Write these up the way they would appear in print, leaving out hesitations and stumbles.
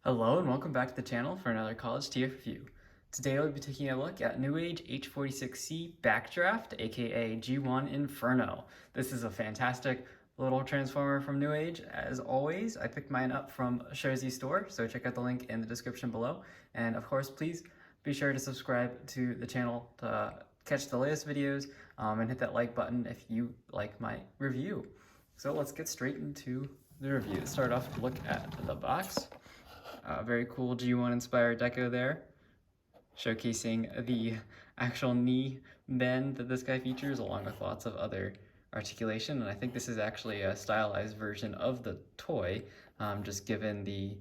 Hello and welcome back to the channel for another college TF review. Today we'll be taking a look at Newage H46 Backdraft, aka G1 Inferno. This is a fantastic little transformer from Newage. As always, I picked mine up from Sharesi's store, so check out the link in the description below. And of course, please be sure to subscribe to the channel to catch the latest videos and hit that like button if you like my review. So let's get straight into the review. Let's start off to look at the box. Very cool G1 inspired deco there, showcasing the actual knee bend that this guy features, along with lots of other articulation. And I think this is actually a stylized version of the toy, just given the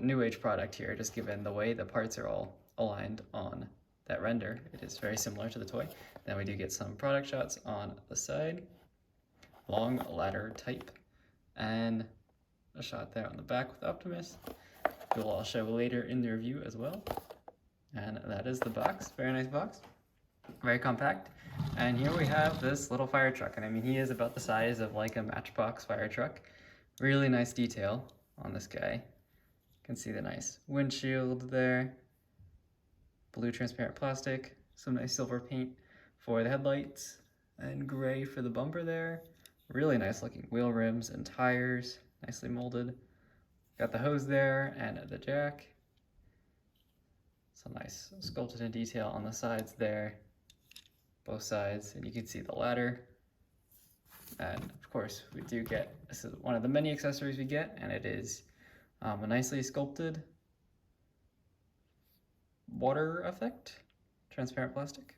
Newage product here, just given the way the parts are all aligned on that render. It is very similar to the toy. Then we do get some product shots on the side, long ladder type, and a shot there on the back with Optimus. We'll all show later in the review as well. And that is the box. Very nice box. Very compact. And here we have this little fire truck. And I mean, he is about the size of like a Matchbox fire truck. Really nice detail on this guy. You can see the nice windshield there. Blue transparent plastic. Some nice silver paint for the headlights. And gray for the bumper there. Really nice looking wheel rims and tires. Nicely molded. Got the hose there and the jack. Some nice sculpted in detail on the sides there, both sides, and you can see the ladder. And of course, we do get, this is one of the many accessories we get, and it is a nicely sculpted water effect, transparent plastic.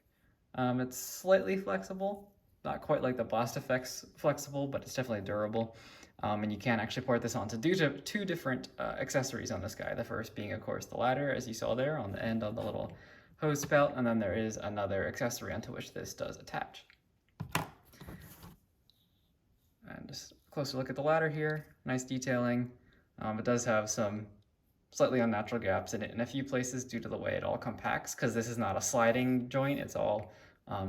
It's slightly flexible, not quite like the Blast Effects flexible, but it's definitely durable. And you can actually port this onto two different accessories on this guy. The first being, of course, the ladder, as you saw there on the end of the little hose spout, and then there is another accessory onto which this does attach. And just a closer look at the ladder here. Nice detailing. It does have some slightly unnatural gaps in it in a few places due to the way it all compacts, because this is not a sliding joint, it's all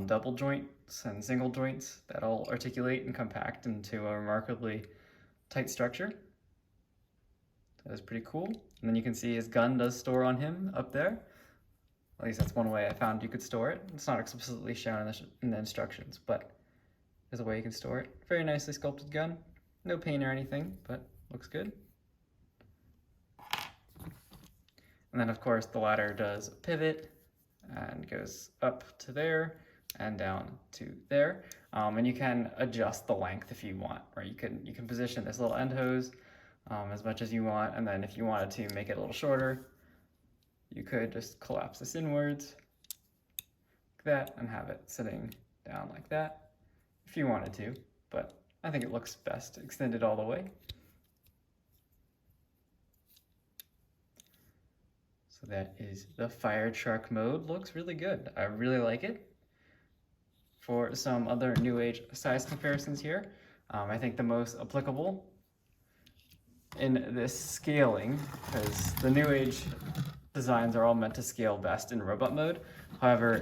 double joints and single joints that all articulate and compact into a remarkably tight structure. That is pretty cool. And then you can see his gun does store on him up there. At least that's one way I found you could store it. It's not explicitly shown in the instructions, but there's a way you can store it. Very nicely sculpted gun. No paint or anything, but looks good. And then of course the ladder does pivot and goes up to there and down to there. And you can adjust the length if you want, or you can position this little end hose as much as you want, and then if you wanted to make it a little shorter, you could just collapse this inwards like that and have it sitting down like that if you wanted to, but I think it looks best extended all the way. So that is the fire truck mode. Looks really good. I really like it. For some other Newage size comparisons here, I think the most applicable in this scaling, because the Newage designs are all meant to scale best in robot mode. However,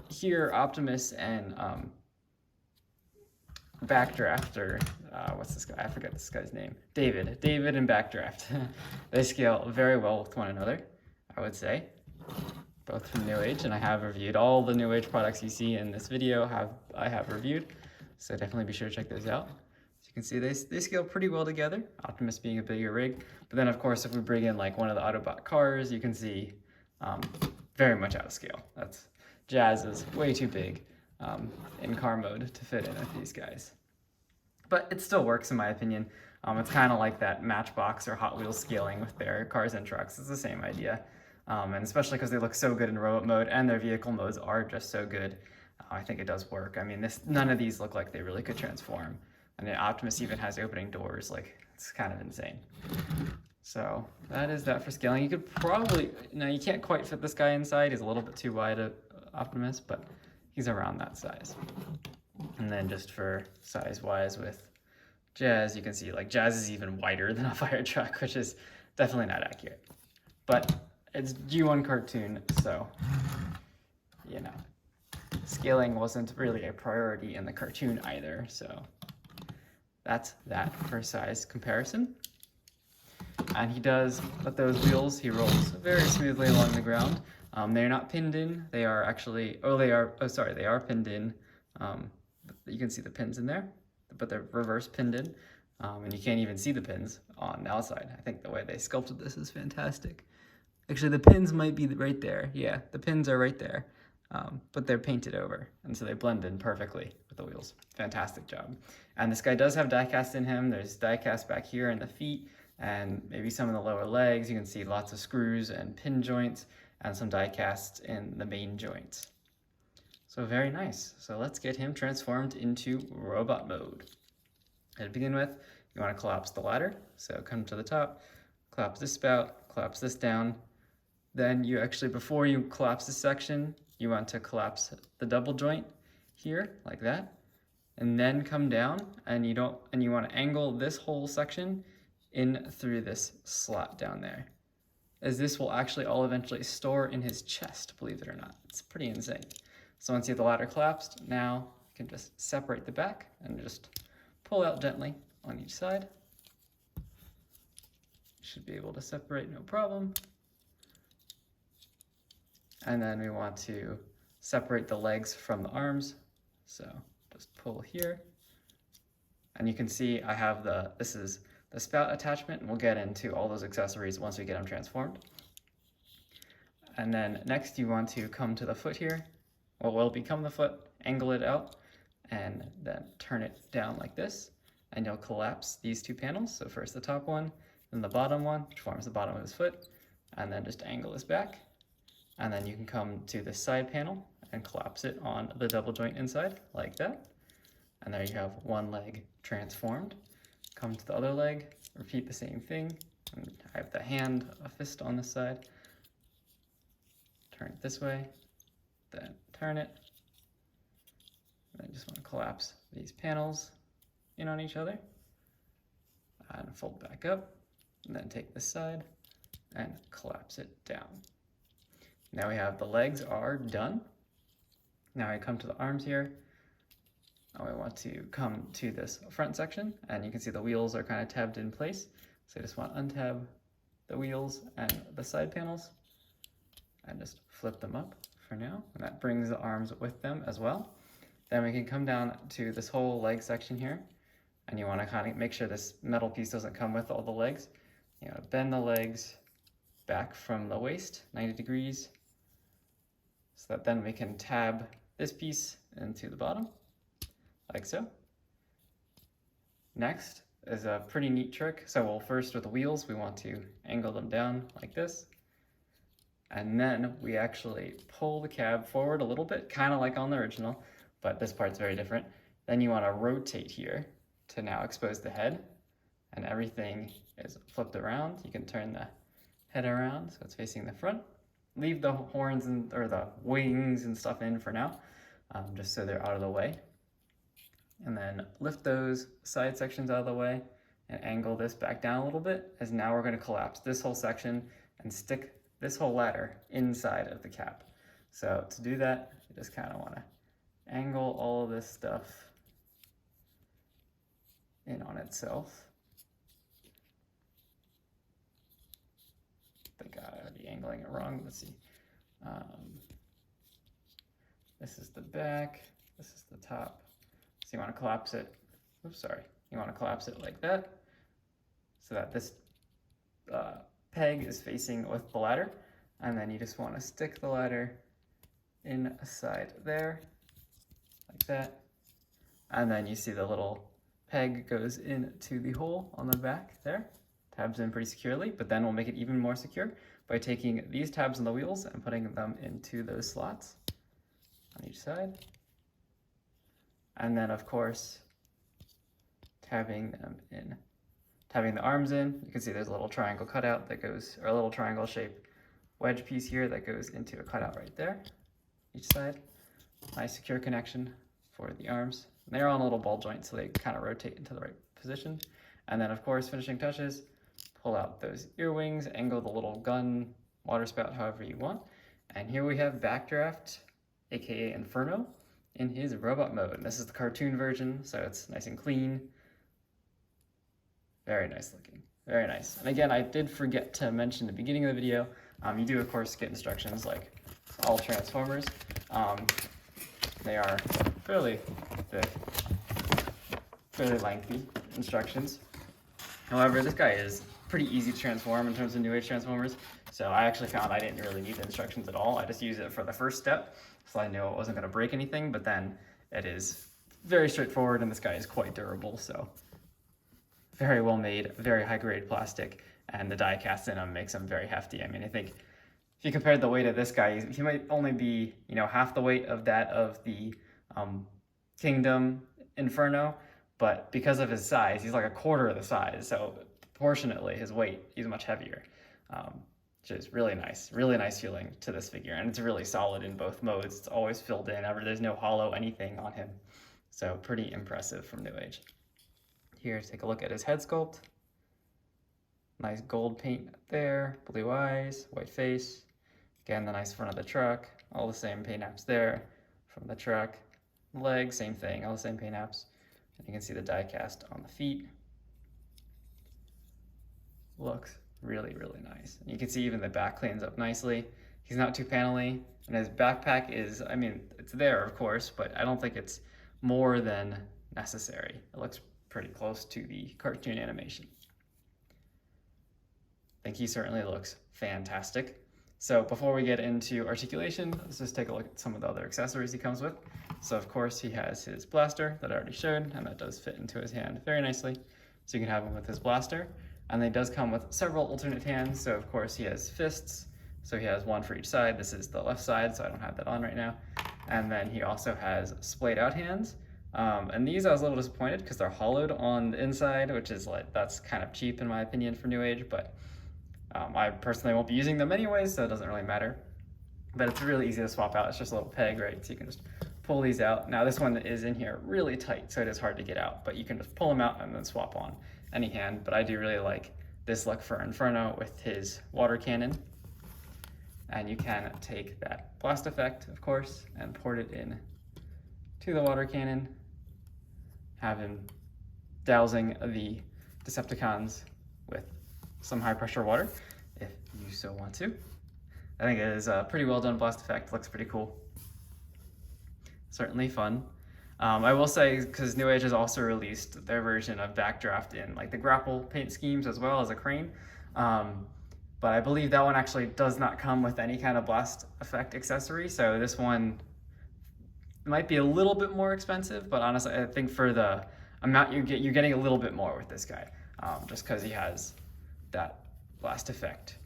here Optimus and Backdraft, or what's this guy? I forget this guy's name. David and Backdraft. They scale very well with one another, I would say. Both from Newage, and I have reviewed all the Newage products you see in this video. I have reviewed, so definitely be sure to check those out. As you can see, they scale pretty well together, Optimus being a bigger rig. But then of course, if we bring in like one of the Autobot cars, you can see very much out of scale. Jazz is way too big in car mode to fit in with these guys. But it still works in my opinion. It's kind of like that Matchbox or Hot Wheels scaling with their cars and trucks. It's the same idea. And especially because they look so good in robot mode and their vehicle modes are just so good, I think it does work. I mean, none of these look like they really could transform. And then Optimus even has opening doors, like, it's kind of insane. So that is that for scaling. You could probably, now you can't quite fit this guy inside, he's a little bit too wide, Optimus, but he's around that size. And then just for size-wise with Jazz, you can see like Jazz is even wider than a fire truck, which is definitely not accurate. But it's G1 cartoon, so, you know, scaling wasn't really a priority in the cartoon either, so that's that for size comparison. And he does, with those wheels, he rolls very smoothly along the ground. They're not pinned in, they are actually, they are pinned in. You can see the pins in there, but they're reverse pinned in. And you can't even see the pins on the outside. I think the way they sculpted this is fantastic. Actually, the pins might be right there. Yeah, the pins are right there, but they're painted over, and so they blend in perfectly with the wheels. Fantastic job. And this guy does have die-cast in him. There's die-cast back here in the feet, and maybe some in the lower legs. You can see lots of screws and pin joints, and some die-cast in the main joints. So very nice. So let's get him transformed into robot mode. And to begin with, you want to collapse the ladder. So come to the top, collapse this spout, collapse this down. Then you actually, before you collapse this section, you want to collapse the double joint here, like that. And then come down, and you want to angle this whole section in through this slot down there, as this will actually all eventually store in his chest, believe it or not. It's pretty insane. So once you have the ladder collapsed, now you can just separate the back and just pull out gently on each side. You should be able to separate no problem. And then we want to separate the legs from the arms. So just pull here. And you can see I have this is the spout attachment, and we'll get into all those accessories once we get them transformed. And then next you want to come to the foot here. Well, will become the foot, angle it out, and then turn it down like this. And you'll collapse these two panels. So first the top one, then the bottom one, which forms the bottom of his foot, and then just angle this back. And then you can come to the side panel and collapse it on the double joint inside, like that. And there you have one leg transformed. Come to the other leg, repeat the same thing. And I have the hand, a fist on this side. Turn it this way, then turn it. And then just want to collapse these panels in on each other. And fold back up, and then take this side and collapse it down. Now we have the legs are done. Now I come to the arms here. Now we want to come to this front section, and you can see the wheels are kind of tabbed in place. So I just want to untab the wheels and the side panels and just flip them up for now. And that brings the arms with them as well. Then we can come down to this whole leg section here, and you want to kind of make sure this metal piece doesn't come with all the legs. You know, bend the legs back from the waist 90 degrees, so that then we can tab this piece into the bottom, like so. Next is a pretty neat trick. So first with the wheels, we want to angle them down like this. And then we actually pull the cab forward a little bit, kind of like on the original, but this part's very different. Then you want to rotate here to now expose the head, and everything is flipped around. You can turn the head around so it's facing the front. Leave the horns or the wings and stuff in for now, just so they're out of the way. And then lift those side sections out of the way and angle this back down a little bit, as now we're going to collapse this whole section and stick this whole ladder inside of the cab. So to do that, you just kind of want to angle all of this stuff in on itself. I think I might be angling it wrong. Let's see. This is the back. This is the top. So you want to collapse it. Oops, sorry. You want to collapse it like that, so that this peg is facing with the ladder, and then you just want to stick the ladder inside there, like that, and then you see the little peg goes into the hole on the back there, tabs in pretty securely, but then we'll make it even more secure by taking these tabs on the wheels and putting them into those slots on each side, and then of course tabbing them in. Tabbing the arms in, you can see there's a little triangle cutout that goes, or a little triangle shaped wedge piece here that goes into a cutout right there, each side. Nice secure connection for the arms. And they're on a little ball joint, so they kind of rotate into the right position. And then of course, finishing touches, pull out those ear wings, angle the little gun, water spout, however you want. And here we have Backdraft, aka Inferno, in his robot mode. And this is the cartoon version, so it's nice and clean. Very nice looking. very nice. And again, I did forget to mention at the beginning of the video, you do of course get instructions like all transformers. They are fairly thick, fairly lengthy instructions. However, this guy is pretty easy to transform in terms of Newage transformers. So I actually found I didn't really need the instructions at all. I just used it for the first step, so I knew it wasn't going to break anything, but then it is very straightforward, and this guy is quite durable, so very well made, very high grade plastic, and the die cast in him makes him very hefty. I mean, I think if you compared the weight of this guy, he might only be, you know, half the weight of that of the Kingdom Inferno, but because of his size, he's like a quarter of the size, so proportionately his weight, he's much heavier, which is really nice feeling to this figure, and it's really solid in both modes. It's always filled in, there's no hollow anything on him, so pretty impressive from Newage. Here, take a look at his head sculpt. Nice gold paint there, blue eyes, white face. Again, the nice front of the truck, all the same paint apps there from the truck. Legs, same thing, all the same paint apps. And you can see the die cast on the feet. Looks really nice. And you can see even the back cleans up nicely. He's not too panely, and his backpack is, I mean, it's there of course, but I don't think it's more than necessary. It looks pretty close to the cartoon animation. I think he certainly looks fantastic. So before we get into articulation, let's just take a look at some of the other accessories he comes with. So of course he has his blaster that I already showed, and that does fit into his hand very nicely. So you can have him with his blaster. And then he does come with several alternate hands. So of course he has fists. So he has one for each side. This is the left side, so I don't have that on right now. And then he also has splayed out hands. And these I was a little disappointed because they're hollowed on the inside, which is like, that's kind of cheap in my opinion for Newage, but I personally won't be using them anyways, so it doesn't really matter. But it's really easy to swap out. It's just a little peg, right? So you can just pull these out. Now this one is in here really tight, so it is hard to get out, but you can just pull them out and then swap on any hand. But I do really like this look for Inferno with his water cannon. And you can take that blast effect, of course, and port it in to the water cannon. Have him dousing the Decepticons with some high pressure water, if you so want to. I think it is a pretty well done blast effect, looks pretty cool. Certainly fun. I will say, because Newage has also released their version of Backdraft in like the grapple paint schemes as well as a crane. But I believe that one actually does not come with any kind of blast effect accessory, so this one might be a little bit more expensive, but honestly, I think for the amount you get, you're getting a little bit more with this guy, just because he has that blast effect.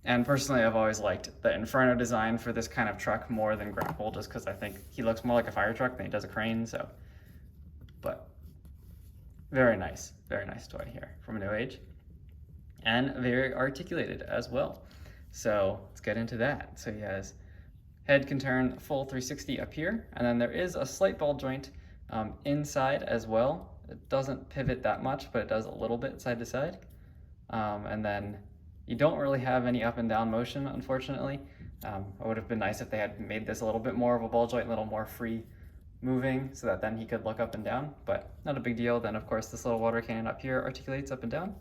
And personally, I've always liked the Inferno design for this kind of truck more than grapple, just because I think he looks more like a fire truck than he does a crane. So, but very nice toy here from Newage, and very articulated as well. So let's get into that. So he has head can turn full 360 up here, and then there is a slight ball joint inside as well. It doesn't pivot that much, but it does a little bit side to side. And then you don't really have any up and down motion, unfortunately. It would have been nice if they had made this a little bit more of a ball joint, a little more free moving, so that then he could look up and down, but not a big deal. Then of course this little water cannon up here articulates up and down.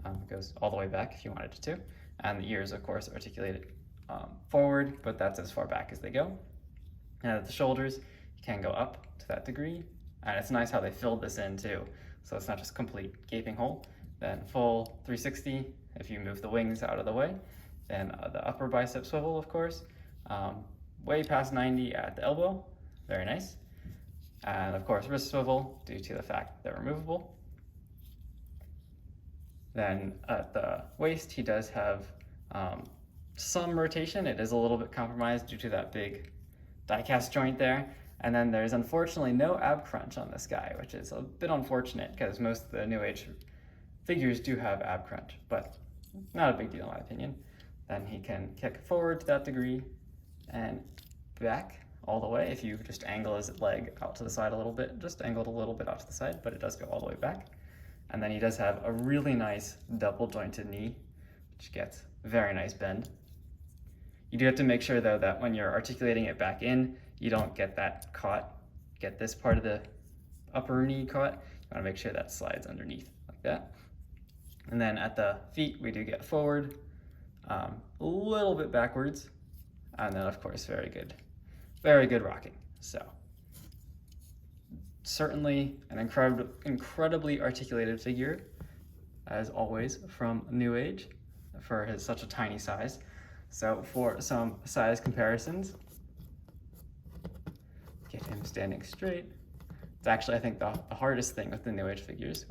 It goes all the way back if you wanted it to. And the ears of course articulated forward, but that's as far back as they go. And at the shoulders, you can go up to that degree. And it's nice how they filled this in too. So it's not just complete gaping hole. Then full 360 if you move the wings out of the way. Then the upper bicep swivel, of course, way past 90 at the elbow, very nice. And of course wrist swivel due to the fact they're removable. Then at the waist, he does have some rotation. It is a little bit compromised due to that big die-cast joint there. And then there's unfortunately no ab crunch on this guy, which is a bit unfortunate because most of the Newage figures do have ab crunch, but not a big deal in my opinion. Then he can kick forward to that degree and back all the way if you just angle his leg out to the side a little bit, just angled a little bit out to the side, but it does go all the way back. And then he does have a really nice double jointed knee, which gets very nice bend. You do have to make sure though that when you're articulating it back in, you don't get that caught, get this part of the upper knee caught. You wanna make sure that slides underneath like that. And then at the feet, we do get forward, a little bit backwards, and then of course, very good rocking. So certainly an incredibly articulated figure, as always, from Newage for such a tiny size. So for some size comparisons, get him standing straight. It's actually, I think, the hardest thing with the Newage figures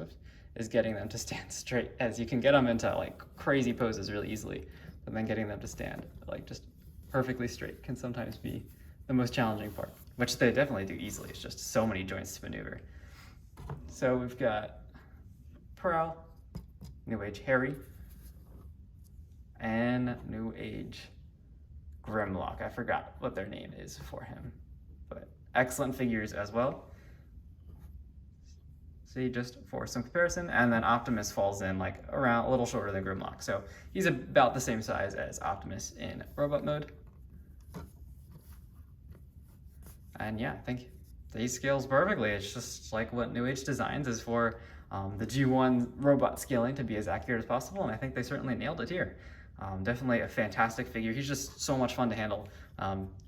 is getting them to stand straight, as you can get them into like crazy poses really easily, but then getting them to stand like just perfectly straight can sometimes be the most challenging part, which they definitely do easily. It's just so many joints to maneuver. So we've got Prowl, Newage Harry, and Newage Grimlock. I forgot what their name is for him, but excellent figures as well. See, just for some comparison, and then Optimus falls in like around a little shorter than Grimlock. So he's about the same size as Optimus in robot mode. And yeah, I think he scales perfectly. It's just like what Newage designs is for the G1 robot scaling to be as accurate as possible, and I think they certainly nailed it here. Definitely a fantastic figure. He's just so much fun to handle.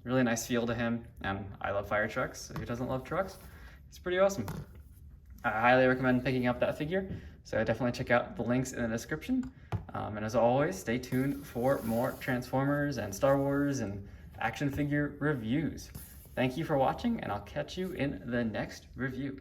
Really nice feel to him, and I love fire trucks, so who doesn't love trucks? It's pretty awesome. I highly recommend picking up that figure, so definitely check out the links in the description. And as always, stay tuned for more Transformers and Star Wars and action figure reviews. Thank you for watching, and I'll catch you in the next review.